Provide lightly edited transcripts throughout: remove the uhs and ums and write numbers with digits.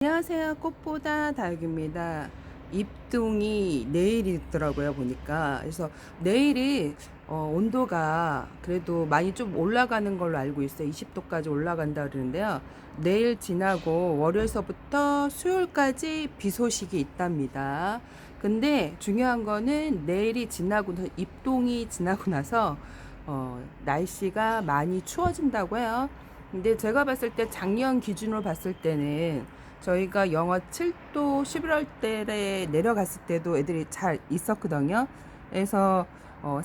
안녕하세요. 꽃보다 다육입니다. 입동이 내일이 있더라고요, 보니까. 그래서 내일이 온도가 그래도 많이 좀 올라가는 걸로 알고 있어요. 20도까지 올라간다 그러는데요. 내일 지나고 월요일서부터 수요일까지 비 소식이 있답니다. 근데 중요한 거는 내일이 지나고 입동이 지나고 나서 날씨가 많이 추워진다고 해요. 근데 제가 봤을 때 작년 기준으로 봤을 때는 저희가 영하 7도 11월 달에 내려갔을 때도 애들이 잘 있었거든요. 그래서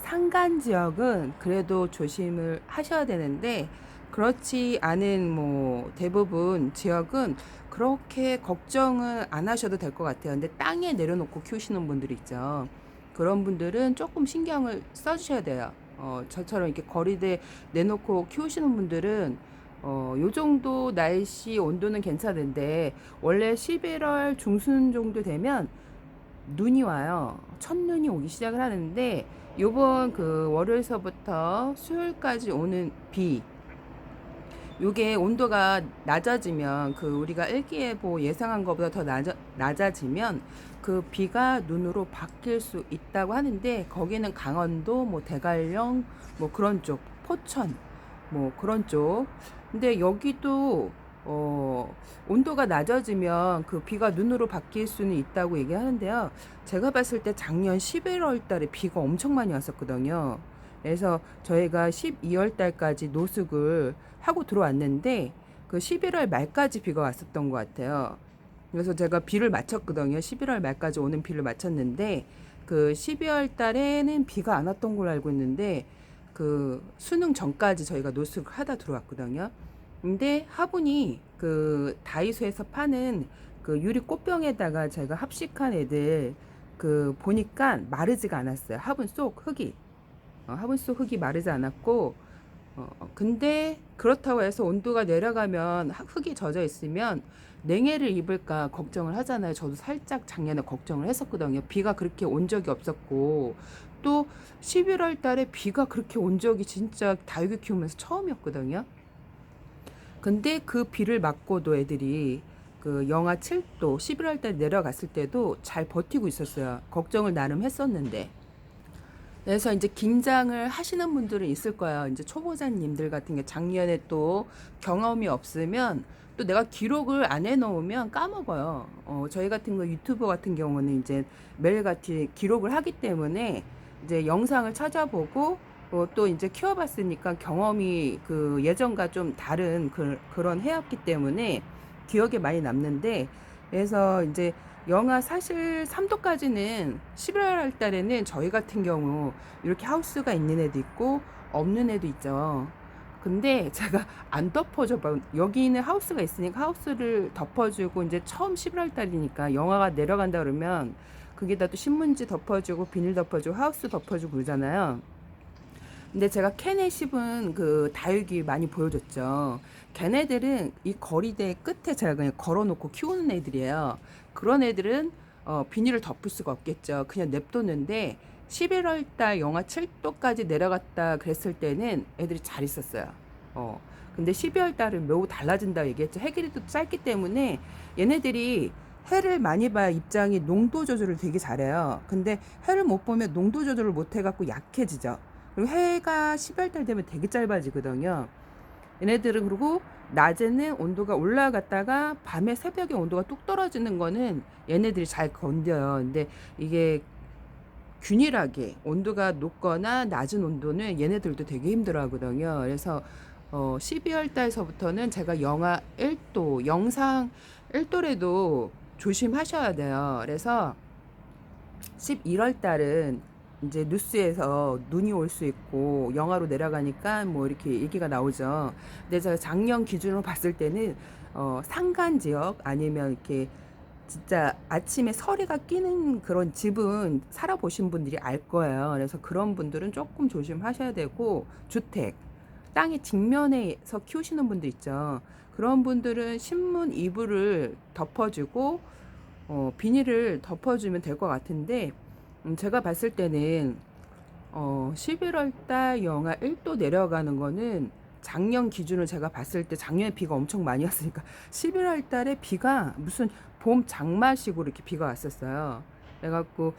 산간 지역은 그래도 조심을 하셔야 되는데 그렇지 않은 뭐 대부분 지역은 그렇게 걱정을 안 하셔도 될 것 같아요. 근데 땅에 내려놓고 키우시는 분들 있죠. 그런 분들은 조금 신경을 써주셔야 돼요. 저처럼 이렇게 거리대 내놓고 키우시는 분들은 요 정도 날씨 온도는 괜찮은데 원래 11월 중순 정도 되면 눈이 와요. 첫눈이 오기 시작을 하는데 요번 그 월요일서부터 수요일까지 오는 비, 요게 온도가 낮아지면 그 우리가 일기예보 예상한 것보다 더 낮아지면 그 비가 눈으로 바뀔 수 있다고 하는데 거기는 강원도 뭐 대관령 뭐 그런 쪽 포천 뭐 그런 쪽. 근데 여기도 온도가 낮아지면 그 비가 눈으로 바뀔 수는 있다고 얘기하는데요. 제가 봤을 때 작년 11월 달에 비가 엄청 많이 왔었거든요. 그래서 저희가 12월 달까지 노숙을 하고 들어왔는데 그 11월 말까지 비가 왔었던 것 같아요. 그래서 제가 비를 맞췄거든요. 11월 말까지 오는 비를 맞췄는데 그 12월 달에는 비가 안 왔던 걸로 알고 있는데 그 수능 전까지 저희가 노숙을 하다 들어왔거든요. 근데 화분이 그 다이소에서 파는 그 유리 꽃병에다가 제가 합식한 애들 그 보니까 마르지가 않았어요. 화분 속 흙이. 화분 속 흙이 마르지 않았고, 근데 그렇다고 해서 온도가 내려가면 흙이 젖어 있으면 냉해를 입을까 걱정을 하잖아요. 저도 살짝 작년에 걱정을 했었거든요. 비가 그렇게 온 적이 없었고, 또 11월 달에 비가 그렇게 온 적이 진짜 다육이 키우면서 처음이었거든요. 근데 그 비를 맞고도 애들이 그 영하 7도 11월 달 내려갔을 때도 잘 버티고 있었어요. 걱정을 나름 했었는데. 그래서 이제 긴장을 하시는 분들은 있을 거예요. 이제 초보자님들 같은 게 작년에 또 경험이 없으면 또 내가 기록을 안 해놓으면 까먹어요. 저희 같은 거 유튜버 같은 경우는 이제 매일같이 기록을 하기 때문에 이제 영상을 찾아보고 또 이제 키워봤으니까 경험이 그 예전과 좀 다른 그런 해였기 때문에 기억에 많이 남는데 그래서 이제 영하 사실 3도까지는 11월 달에는 저희 같은 경우 이렇게 하우스가 있는 애도 있고 없는 애도 있죠. 근데 제가 안 덮어줘 봐. 여기는 하우스가 있으니까 하우스를 덮어주고 이제 처음 11월 달이니까 영하가 내려간다 그러면 거기다 또 신문지 덮어주고 비닐 덮어주고 하우스 덮어주고 그러잖아요. 근데 제가 캔에 씹은 그 다육이 많이 보여줬죠. 걔네들은 이 거리대 끝에 제가 그냥 걸어놓고 키우는 애들이에요. 그런 애들은 비닐을 덮을 수가 없겠죠. 그냥 냅뒀는데 11월 달 영하 7도까지 내려갔다 그랬을 때는 애들이 잘 있었어요. 어. 근데 12월 달은 매우 달라진다 얘기했죠. 해길이도 짧기 때문에 얘네들이 해를 많이 봐야 입장이 농도 조절을 되게 잘해요. 근데 해를 못 보면 농도 조절을 못 해갖고 약해지죠. 그리고 해가 12월 달 되면 되게 짧아지거든요. 얘네들은 그리고 낮에는 온도가 올라갔다가 밤에 새벽에 온도가 뚝 떨어지는 거는 얘네들이 잘 견뎌요. 근데 이게 균일하게 온도가 높거나 낮은 온도는 얘네들도 되게 힘들어 하거든요. 그래서 12월 달서부터는 제가 영하 1도, 영상 1도래도 조심하셔야 돼요. 그래서 11월 달은 이제 뉴스에서 눈이 올 수 있고 영하로 내려가니까 뭐 이렇게 얘기가 나오죠. 근데 제가 작년 기준으로 봤을 때는 산간 지역 아니면 이렇게 진짜 아침에 서리가 끼는 그런 집은 살아보신 분들이 알 거예요. 그래서 그런 분들은 조금 조심하셔야 되고 주택 땅의 직면에서 키우시는 분들 있죠. 그런 분들은 신문 이불을 덮어주고 비닐을 덮어주면 될 것 같은데 제가 봤을 때는 11월 달 영하 1도 내려가는 거는 작년 기준으로 제가 봤을 때 작년에 비가 엄청 많이 왔으니까 11월 달에 비가 무슨 봄 장마식으로 이렇게 비가 왔었어요. 그래갖고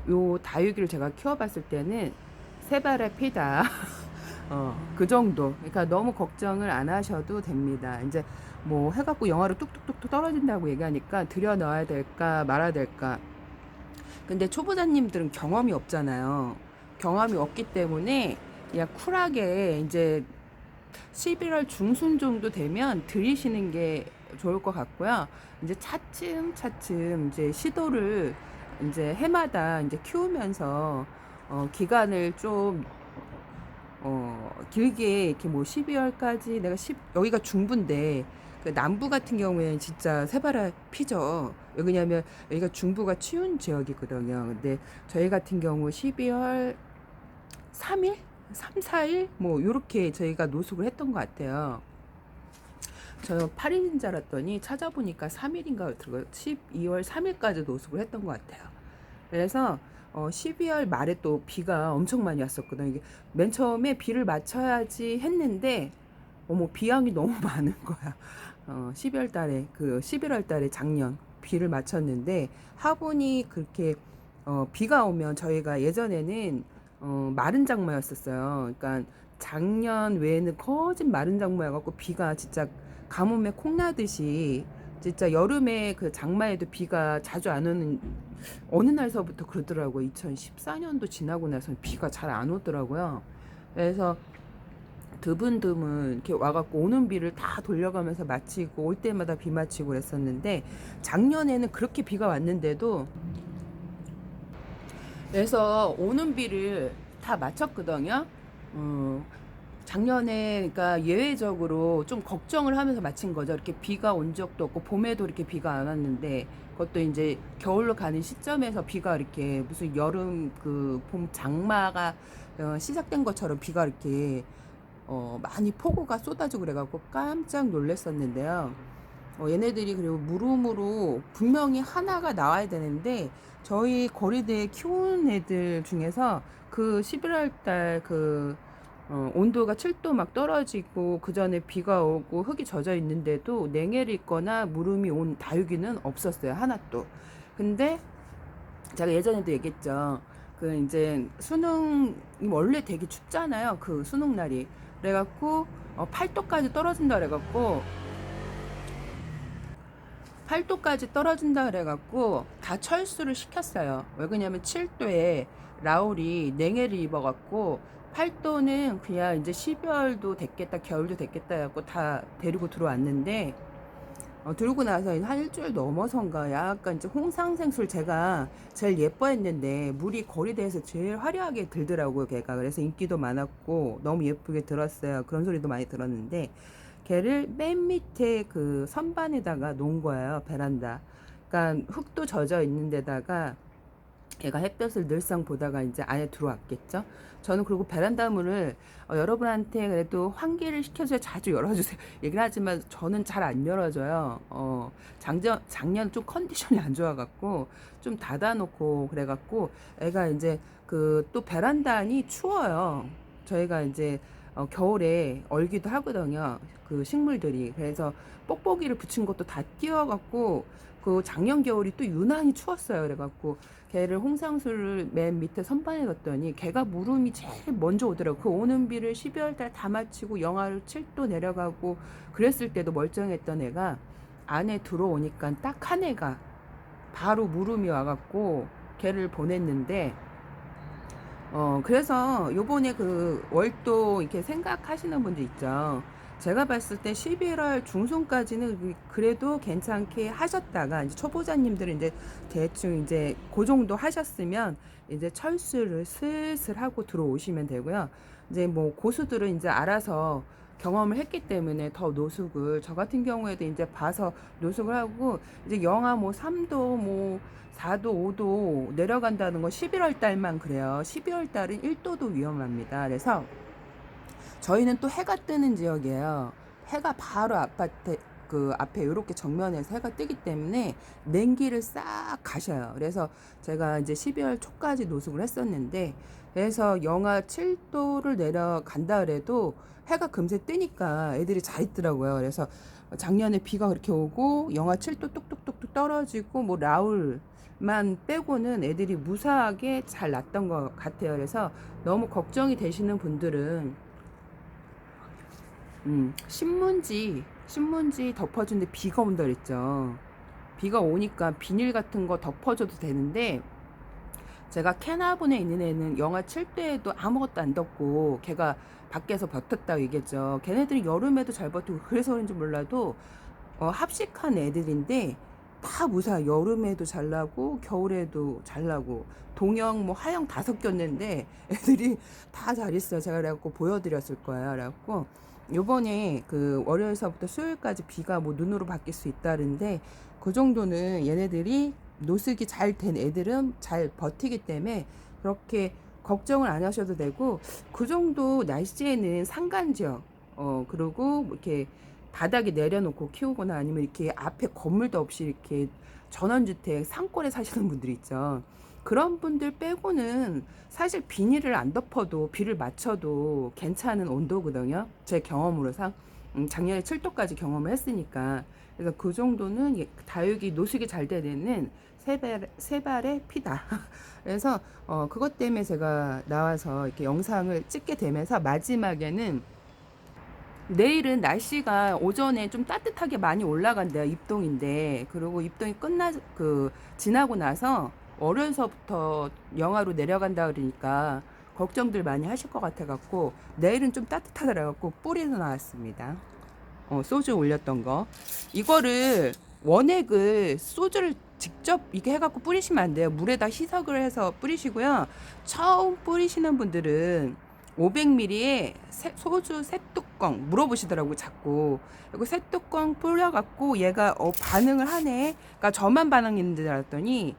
요 다육이를 제가 키워봤을 때는 새발의 피다. 그 정도. 그러니까 너무 걱정을 안 하셔도 됩니다. 이제 뭐 해갖고 영하로 뚝뚝뚝뚝 떨어진다고 얘기하니까 들여 넣어야 될까 말아야 될까. 근데 초보자님들은 경험이 없잖아요. 경험이 없기 때문에 그냥 쿨하게 이제 11월 중순 정도 되면 들이시는 게 좋을 것 같고요. 이제 차츰차츰 이제 시도를 이제 해마다 이제 키우면서 기간을 좀 길게 이렇게 뭐 12월까지 내가 여기가 중부인데 그 남부 같은 경우에는 진짜 새바라 피죠. 왜냐면 여기가 중부가 추운 지역이거든요. 근데 저희 같은 경우 12월 3일? 3, 4일? 뭐 요렇게 저희가 노숙을 했던 것 같아요. 저 8일인 줄 알았더니 찾아보니까 3일인가 들어요. 12월 3일까지 노숙을 했던 것 같아요. 그래서 12월 말에 또 비가 엄청 많이 왔었거든요. 이게 맨 처음에 비를 맞춰야지 했는데 어머 비양이 너무 많은 거야. 12월 달에 11월 달에 작년 비를 맞췄는데 화분이 그렇게 비가 오면 저희가 예전에는 마른 장마였었어요. 그러니까 작년 외에는 거진 마른 장마여갖고 비가 진짜 가뭄에 콩나듯이 진짜 여름에 그 장마에도 비가 자주 안 오는 어느 날서부터 그러더라고요. 2014년도 지나고 나서 비가 잘 안 오더라고요. 그래서 드문드문 이렇게 와갖고 오는 비를 다 돌려가면서 마치고 올 때마다 비 마치고 그랬었는데 작년에는 그렇게 비가 왔는데도 그래서 오는 비를 다 마쳤거든요. 작년에 그러니까 예외적으로 좀 걱정을 하면서 마친 거죠. 이렇게 비가 온 적도 없고 봄에도 이렇게 비가 안 왔는데 그것도 이제 겨울로 가는 시점에서 비가 이렇게 무슨 여름 그 봄 장마가 시작된 것처럼 비가 이렇게 많이 폭우가 쏟아지고 그래갖고 깜짝 놀랐었는데요. 얘네들이 그리고 물음으로 분명히 하나가 나와야 되는데 저희 거리대에 키우는 애들 중에서 그 11월 달그 온도가 7도 막 떨어지고 그 전에 비가 오고 흙이 젖어 있는데도 냉해를 있거나 물음이 온 다육이는 없었어요. 하나도. 근데 제가 예전에도 얘기했죠. 그 이제 수능이 원래 되게 춥잖아요. 그 수능 날이. 그래갖고 8도까지 떨어진다 그래갖고 8도까지 떨어진다 그래갖고 다 철수를 시켰어요. 왜 그러냐면 7도에 라울이 냉해를 입어갖고 8도는 그냥 이제 12월도 됐겠다 겨울도 됐겠다 해갖고 다 데리고 들어왔는데 들고 나서 한 일주일 넘어선가 약간 이제 홍상생술 제가 제일 예뻐했는데 물이 거리대에서 제일 화려하게 들더라고요 걔가. 그래서 인기도 많았고 너무 예쁘게 들었어요. 그런 소리도 많이 들었는데 걔를 맨 밑에 그 선반에다가 놓은 거예요. 베란다. 그러니까 흙도 젖어 있는 데다가 얘가 햇볕을 늘상 보다가 이제 안에 들어왔겠죠. 저는 그리고 베란다 문을 여러분한테 그래도 환기를 시켜서 자주 열어주세요 얘기를 하지만 저는 잘 안 열어줘요. 작년 좀 컨디션이 안 좋아갖고 좀 닫아놓고 그래갖고 애가 이제 그 또 베란다 안이 추워요. 저희가 이제 겨울에 얼기도 하거든요. 그 식물들이. 그래서 뽁뽁이를 붙인 것도 다 띄어갖고 그 작년 겨울이 또 유난히 추웠어요. 그래갖고 걔를 홍상수를 맨 밑에 선반에 뒀더니 걔가 물음이 제일 먼저 오더라고. 그 오는 비를 12월 달 다 마치고 영하로 7도 내려가고 그랬을 때도 멀쩡했던 애가 안에 들어오니까 딱 한 애가 바로 물음이 와갖고 걔를 보냈는데 그래서 요번에 그 월도 이렇게 생각하시는 분들 있죠. 제가 봤을 때 11월 중순까지는 그래도 괜찮게 하셨다가 이제 초보자님들은 이제 대충 이제 그 정도 하셨으면 이제 철수를 슬슬 하고 들어오시면 되고요. 이제 뭐 고수들은 이제 알아서 경험을 했기 때문에 더 노숙을 저 같은 경우에도 이제 봐서 노숙을 하고 이제 영하 뭐 3도 뭐 4도 5도 내려간다는 건 11월 달만 그래요. 12월 달은 1도도 위험합니다. 그래서 저희는 또 해가 뜨는 지역이에요. 해가 바로 아파트 그 앞에 이렇게 정면에서 해가 뜨기 때문에 냉기를 싹 가셔요. 그래서 제가 이제 12월 초까지 노숙을 했었는데, 그래서 영하 7도를 내려간다 그래도 해가 금세 뜨니까 애들이 잘 있더라고요. 그래서 작년에 비가 그렇게 오고 영하 7도 뚝뚝뚝뚝 떨어지고 뭐 라울만 빼고는 애들이 무사하게 잘 났던 것 같아요. 그래서 너무 걱정이 되시는 분들은 신문지 덮어주는데 비가 온다 그랬죠. 비가 오니까 비닐 같은 거 덮어줘도 되는데, 제가 캐나본에 있는 애는 영하 7도에도 아무것도 안 덮고 걔가 밖에서 버텼다고 얘기했죠. 걔네들이 여름에도 잘 버티고 그래서 그런지 몰라도 합식한 애들인데 다 무사. 여름에도 잘 나고 겨울에도 잘 나고 동형 뭐 하형 다 섞였는데 애들이 다 잘 있어요. 제가 그래갖고 보여드렸을 거예요. 그래갖고 요번에 그 월요일서부터 수요일까지 비가 뭐 눈으로 바뀔 수 있다는데, 그 정도는 얘네들이 노숙이 잘 된 애들은 잘 버티기 때문에 그렇게 걱정을 안 하셔도 되고, 그 정도 날씨에는 산간지역 그리고 뭐 이렇게 바닥에 내려놓고 키우거나 아니면 이렇게 앞에 건물도 없이 이렇게 전원주택 산골에 사시는 분들 있죠. 그런 분들 빼고는 사실 비닐을 안 덮어도 비를 맞춰도 괜찮은 온도거든요. 제 경험으로상 작년에 7도까지 경험을 했으니까. 그래서 그 정도는 다육이 노숙이 잘 되는 세 발의 피다. 그래서 그것 때문에 제가 나와서 이렇게 영상을 찍게 되면서, 마지막에는 내일은 날씨가 오전에 좀 따뜻하게 많이 올라간대요. 입동인데. 그리고 입동이 지나고 나서 월요일서부터 영하로 내려간다 그러니까 걱정들 많이 하실 것 같아 갖고, 내일은 좀 따뜻하더라 갖고 뿌리도 나왔습니다. 소주 올렸던 거. 이거를 원액을 소주를 직접 이렇게 해갖고 뿌리시면 안 돼요. 물에다 희석을 해서 뿌리시고요. 처음 뿌리시는 분들은 500ml에 소주 세 뚜껑 물어보시더라고요, 자꾸. 그리고 세 뚜껑 뿌려갖고 얘가 반응을 하네. 그러니까 저만 반응있는 줄 알았더니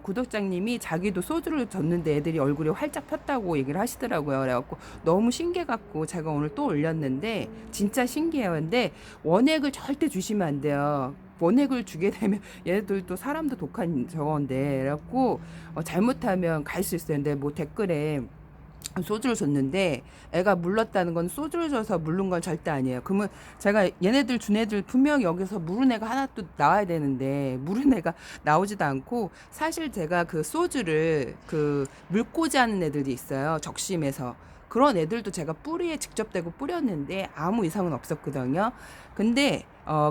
구독자님이 자기도 소주를 줬는데 애들이 얼굴이 활짝 폈다고 얘기를 하시더라고요. 그래갖고 너무 신기해갖고 제가 오늘 또 올렸는데, 진짜 신기해요. 근데 원액을 절대 주시면 안 돼요. 원액을 주게 되면 얘네들도 사람도 독한 저건데, 그래갖고 잘못하면 갈 수 있어요. 근데 뭐 댓글에 소주를 줬는데 애가 물렀다는 건, 소주를 줘서 물른 건 절대 아니에요. 그러면 제가 얘네들 준 애들 분명 여기서 물은 애가 하나 또 나와야 되는데 물은 애가 나오지도 않고, 사실 제가 그 소주를 그 물꽂이 하는 애들이 있어요. 적심에서. 그런 애들도 제가 뿌리에 직접 대고 뿌렸는데 아무 이상은 없었거든요. 근데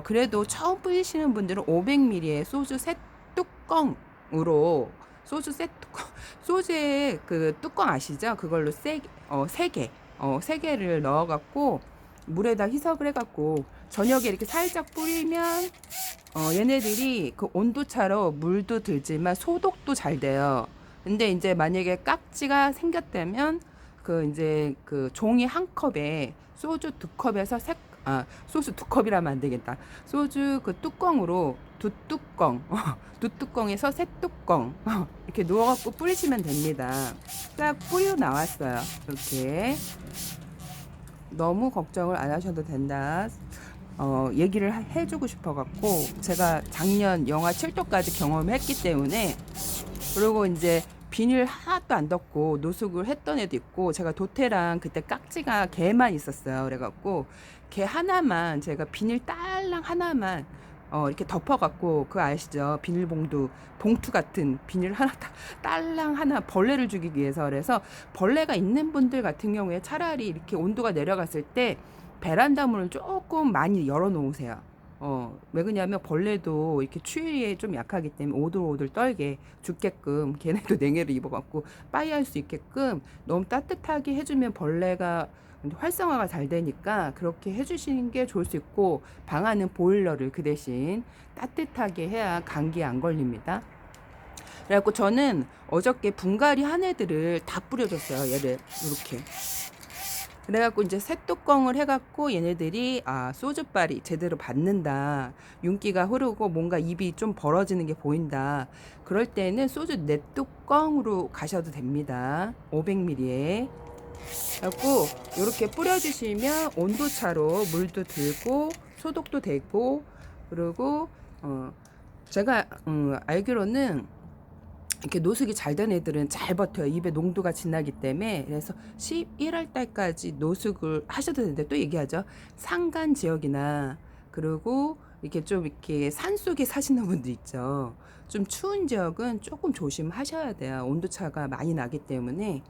그래도 처음 뿌리시는 분들은 500ml에 소주 세 뚜껑으로, 소주의 그 뚜껑 아시죠? 그걸로 세 개를 넣어갖고 물에다 희석을 해갖고 저녁에 이렇게 살짝 뿌리면 얘네들이 그 온도차로 물도 들지만 소독도 잘 돼요. 근데 이제 만약에 깍지가 생겼다면 그 이제 그 종이 한 컵에 소주 두 컵에서 소주 두 컵이라면 안 되겠다. 소주 그 뚜껑으로 두 뚜껑, 두 뚜껑에서 세 뚜껑 이렇게 누워갖고 뿌리시면 됩니다. 딱 뿌려 나왔어요. 이렇게 너무 걱정을 안 하셔도 된다. 얘기를 해주고 싶어갖고, 제가 작년 영하 7도까지 경험했기 때문에. 그리고 이제 비닐 하나도 안 덮고 노숙을 했던 애도 있고, 제가 도태랑 그때 깍지가 개만 있었어요. 그래갖고 개 하나만 제가 비닐 딸랑 하나만 이렇게 덮어갖고, 그거 아시죠? 비닐봉투 같은 비닐 하나 딸랑 하나 벌레를 죽이기 위해서. 그래서 벌레가 있는 분들 같은 경우에 차라리 이렇게 온도가 내려갔을 때 베란다 문을 조금 많이 열어 놓으세요. 왜 그러냐면 벌레도 이렇게 추위에 좀 약하기 때문에 오돌오돌 떨게 죽게끔, 걔네도 냉해를 입어갖고 빠이할 수 있게끔 너무 따뜻하게 해주면 벌레가 활성화가 잘 되니까 그렇게 해주시는 게 좋을 수 있고, 방 안은 보일러를 그 대신 따뜻하게 해야 감기에 안 걸립니다. 그래갖고 저는 어저께 분갈이 한 애들을 다 뿌려줬어요. 얘를 이렇게. 그래갖고 이제 새 뚜껑을 해갖고 얘네들이 소주빨이 제대로 받는다, 윤기가 흐르고 뭔가 입이 좀 벌어지는 게 보인다, 그럴 때는 소주 네 뚜껑으로 가셔도 됩니다. 500ml에. 그래갖고 이렇게 뿌려주시면 온도차로 물도 들고 소독도 되고 그리고 제가 알기로는 이렇게 노숙이 잘 된 애들은 잘 버텨요. 입에 농도가 진하기 때문에. 그래서 11월 달까지 노숙을 하셔도 되는데, 또 얘기하죠. 산간 지역이나 그리고 이렇게 좀 이렇게 산 속에 사시는 분들 있죠. 좀 추운 지역은 조금 조심하셔야 돼요. 온도차가 많이 나기 때문에.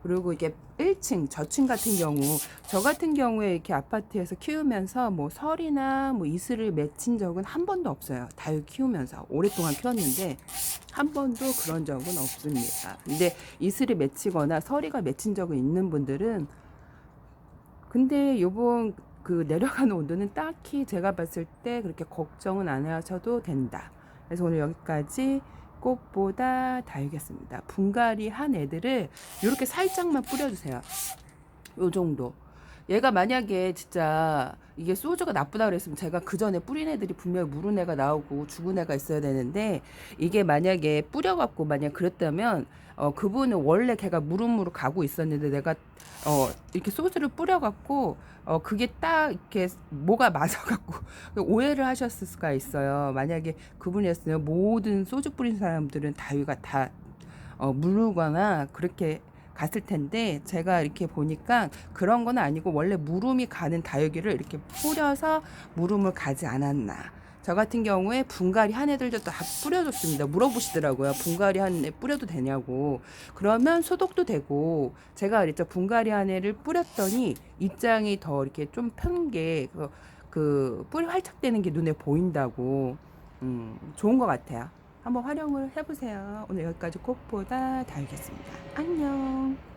그리고 이게 1층, 저층 같은 경우, 저 같은 경우에 이렇게 아파트에서 키우면서 뭐 설이나 뭐 이슬을 맺힌 적은 한 번도 없어요. 다육 키우면서 오랫동안 키웠는데 한 번도 그런 적은 없습니다. 근데 이슬이 맺히거나 서리가 맺힌 적은 있는 분들은, 근데 요번 그 내려가는 온도는 딱히 제가 봤을 때 그렇게 걱정은 안 하셔도 된다. 그래서 오늘 여기까지 꽃보다 다육했습니다. 분갈이 한 애들을 이렇게 살짝만 뿌려주세요. 요 정도. 얘가 만약에 진짜 이게 소주가 나쁘다 그랬으면 제가 그 전에 뿌린 애들이 분명히 무른 애가 나오고 죽은 애가 있어야 되는데, 이게 만약에 뿌려갖고 만약 그랬다면 그분은 원래 걔가 무릎무릎 가고 있었는데 내가 이렇게 소주를 뿌려갖고 그게 딱 이렇게 뭐가 맞아갖고 오해를 하셨을 수가 있어요. 만약에 그분이었으면 모든 소주 뿌린 사람들은 다위가 다 무르거나 그렇게 갔을 텐데, 제가 이렇게 보니까 그런 건 아니고 원래 무름이 가는 다육이를 이렇게 뿌려서 무름을 가지 않았나. 저 같은 경우에 분갈이 한 애들도 다 뿌려줬습니다. 물어보시더라고요. 분갈이 한 애 뿌려도 되냐고. 그러면 소독도 되고, 제가 그랬죠. 분갈이 한 애를 뿌렸더니 입장이 더 이렇게 좀 편 게, 그 뿌리 활착되는 게 눈에 보인다고. 좋은 것 같아요. 한번 활용을 해보세요. 오늘 여기까지 꽃보다 다육했습니다. 안녕.